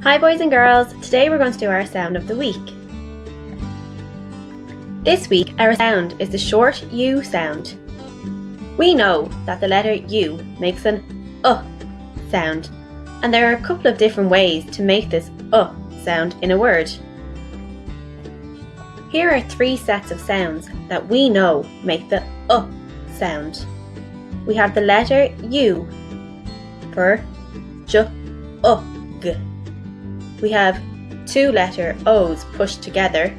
Hi boys and girls, today we're going to do our sound of the week. This week our sound is the short U sound. We know that the letter U makes an sound, and there are a couple of different ways to make this sound in a word. Here are 3 sets of sounds that we know make the sound. We have the letter U for j, g. We have 2 letter O's pushed together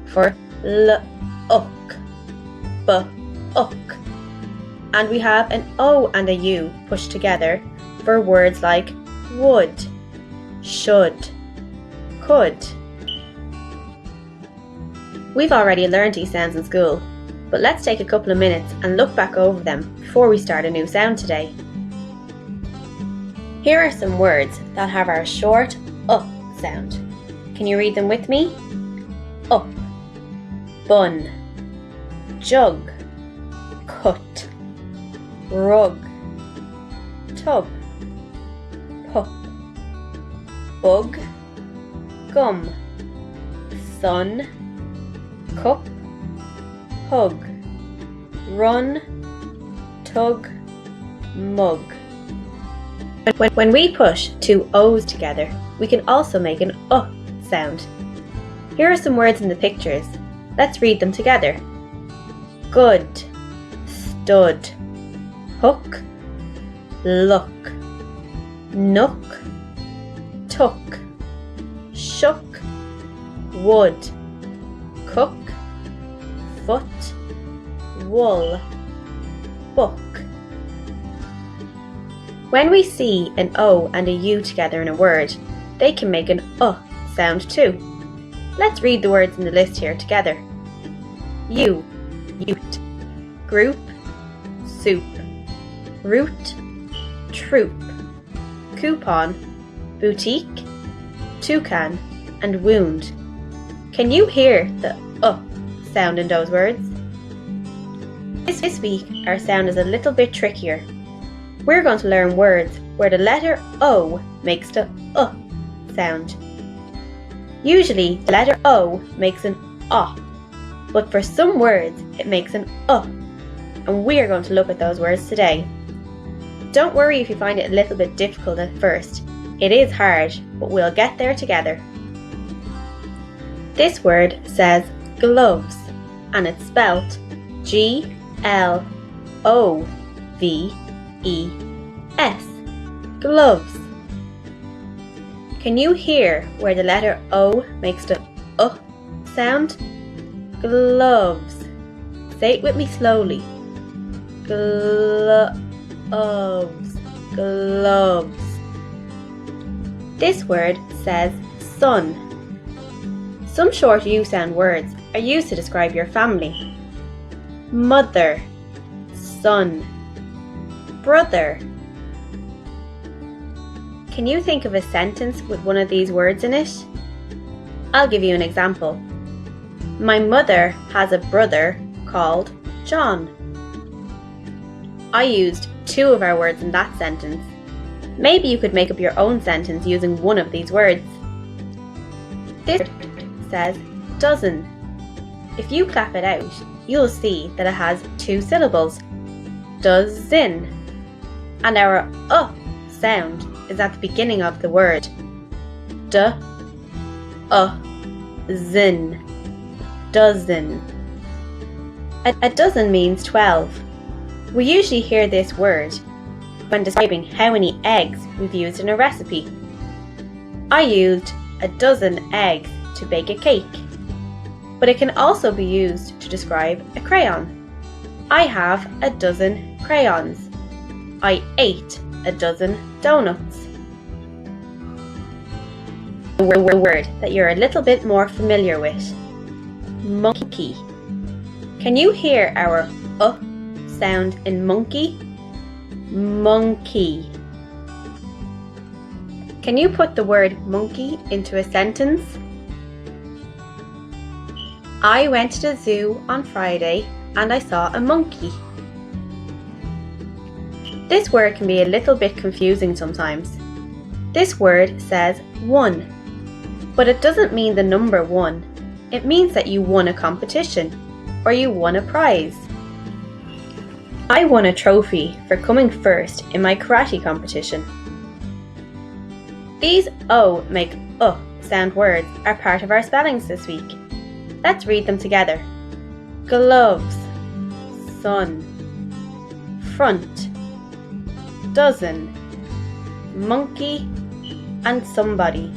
for l, uk, b, uk. And we have an O and a U pushed together for words like would, should, could. We've already learned these sounds in school, but let's take a couple of minutes and look back over them before we start a new sound today. Here are some words that have our short sound. Can you read them with me? Up, bun, jug, cut, rug, tub, pup, bug, gum, sun, cup, hug, run, tug, mug. When we push 2 O's together, we can also make an sound. Here are some words in the pictures. Let's read them together. Good, stud, hook, look, nook, took, shook, wood, cook, foot, wool, book. When we see an O and a U together in a word, they can make an sound too. Let's read the words in the list here together. U, ute, group, soup, root, troop, coupon, boutique, toucan, and wound. Can you hear the sound in those words? This week our sound is a little bit trickier. We're going to learn words where the letter O makes the sound. Usually the letter O makes an but for some words it makes an and we are going to look at those words today. Don't worry if you find it a little bit difficult at first. It is hard, but we'll get there together. This word says gloves, and it's spelt G-L-O-V-E-S, gloves. Can you hear where the letter O makes the sound? Gloves. Say it with me slowly. Gloves, gloves. This word says son. Some short U sound words are used to describe your family. Mother, son, brother. Can you think of a sentence with one of these words in it? I'll give you an example. My mother has a brother called John. I used 2 of our words in that sentence. Maybe you could make up your own sentence using one of these words. This word says dozen. If you clap it out, you'll see that it has 2 syllables. Dozen. And our sound is at the beginning of the word. Zin. Dozen. A dozen means 12. We usually hear this word when describing how many eggs we've used in a recipe. I used a dozen eggs to bake a cake, but it can also be used to describe a crayon. I have a dozen crayons. I ate a dozen donuts. A word that you're a little bit more familiar with. Monkey. Can you hear our sound in monkey? Monkey. Can you put the word monkey into a sentence? I went to the zoo on Friday and I saw a monkey. This word can be a little bit confusing sometimes. This word says one, but it doesn't mean the number 1. It means that you won a competition or you won a prize. I won a trophy for coming first in my karate competition. These O make sound words are part of our spellings this week. Let's read them together. Gloves, sun, front, dozen, monkey, and somebody.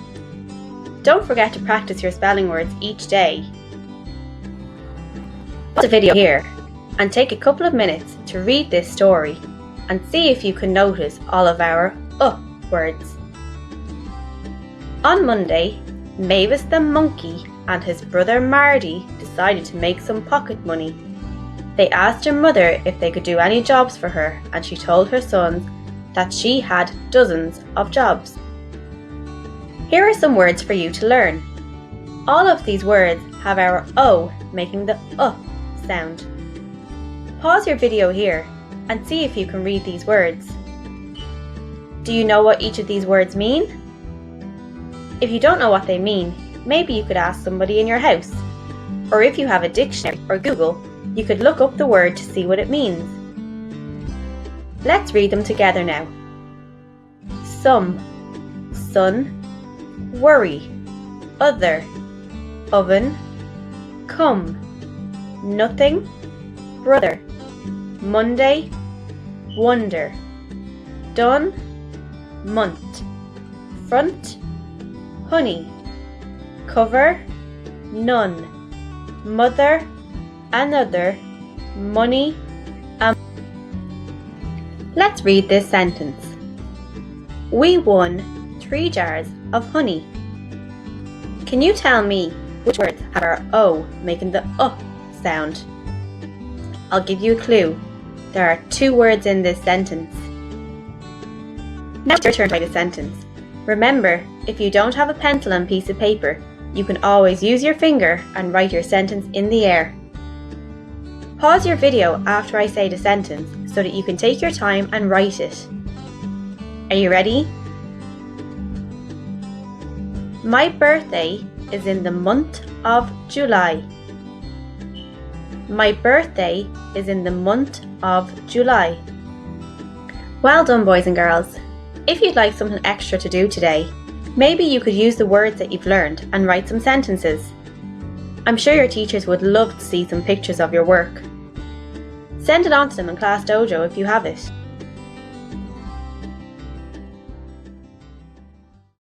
Don't forget to practice your spelling words each day. Pause the video here and take a couple of minutes to read this story and see if you can notice all of our words. On Monday, Mavis the monkey and his brother Marty decided to make some pocket money. They asked her mother if they could do any jobs for her, and she told her sons that she had dozens of jobs. Here are some words for you to learn. All of these words have our O making the sound. Pause your video here and see if you can read these words. Do you know what each of these words mean? If you don't know what they mean, maybe you could ask somebody in your house. Or if you have a dictionary or Google, you could look up the word to see what it means. Let's read them together now. Some, sun, worry, other, oven, come, nothing, brother, Monday, wonder, done, month, front, honey, cover, none, mother, another, money, Let's read this sentence. We won 3 jars of honey. Can you tell me which words have our O making the sound? I'll give you a clue. There are 2 words in this sentence. Now it's your turn to write a sentence. Remember, if you don't have a pencil and piece of paper, you can always use your finger and write your sentence in the air. Pause your video after I say the sentence so that you can take your time and write it. Are you ready? My birthday is in the month of July. My birthday is in the month of July. Well done, boys and girls. If you'd like something extra to do today, maybe you could use the words that you've learned and write some sentences. I'm sure your teachers would love to see some pictures of your work. Send it on to them in Class Dojo if you have it.